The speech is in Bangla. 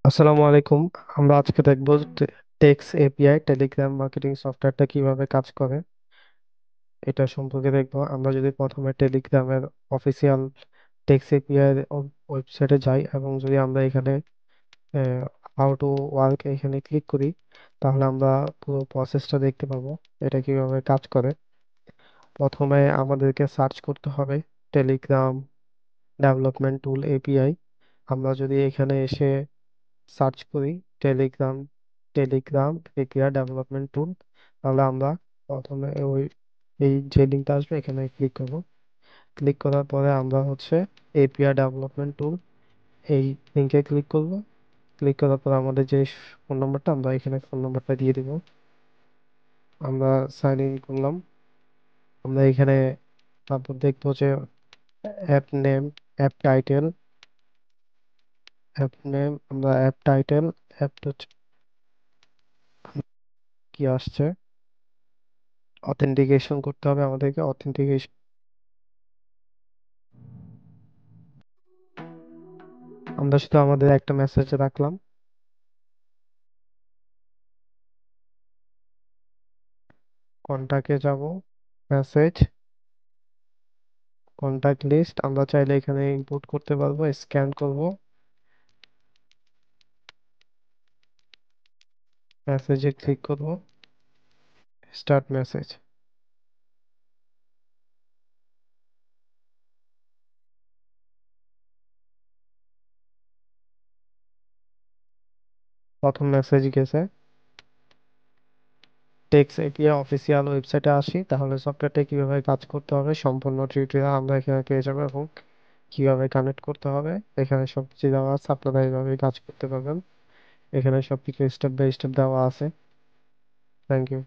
আসসালামু আলাইকুম। আমরা আজকে দেখব টেক্স এপিআই টেলিগ্রাম মার্কেটিং সফটওয়্যারটা কিভাবে কাজ করে এটা সম্পর্কে দেখব। আমরা যদি প্রথমে টেলিগ্রামের অফিসিয়াল টেক্স এপিআই ওয়েবসাইটে যাই এবং যদি আমরা এখানে হাউ টু ওয়ার্ক এখানে ক্লিক করি, তাহলে আমরা পুরো প্রসেসটা দেখতে পাবো এটা কিভাবে কাজ করে। প্রথমে আমাদেরকে সার্চ করতে হবে টেলিগ্রাম ডেভেলপমেন্ট টুল এপিআই। আমরা যদি এখানে এসে সার্চ করি টেলিগ্রাম টেলিগ্রাম এপিআই ডেভেলপমেন্ট টুল, তাহলে আমরা প্রথমে এই যে লিঙ্কটা আসবে এখানে ক্লিক করব। ক্লিক করার পরে আমরা এপিআই ডেভেলপমেন্ট টুল এই লিঙ্কে ক্লিক করব। ক্লিক করার পর আমাদের যে ফোন নাম্বারটা আমরা এখানে ফোন নাম্বারটা দিয়ে দিব। আমরা সাইন ইন করলাম। আমরা এখানে তারপর দেখবো যে অ্যাপ নেম, অ্যাপ টাইটেল, আমরা অ্যাপ টাইটেল, অ্যাপটা কি আসছে, অথেন্টিকেশন করতে হবে আমাদেরকে। অথেন্টিকেশন আমরা শুধু আমাদের একটা মেসেজ রাখলাম। কন্টাক্টে যাব, মেসেজ, কন্টাক্ট লিস্ট আমরা চাইলে এখানে ইনপুট করতে পারবো। স্ক্যান করব, মেসেজে ক্লিক করব, স্টার্ট মেসেজ। প্রথম মেসেজ গেছে। টেক্স এপিআই অফিসিয়াল ওয়েবসাইটে আসি, তাহলে সফটওয়্যারটা কিভাবে কাজ করতে হবে সম্পূর্ণ টিউটোরিয়াল আমরা এখানে পেয়ে যাবো এবং কিভাবে কানেক্ট করতে হবে এখানে সবকিছু দেওয়া আছে। আপনারা এইভাবে কাজ করতে পারবেন। এখানে সবকিছু স্টেপ বাই স্টেপ দেওয়া আছে। Thank you.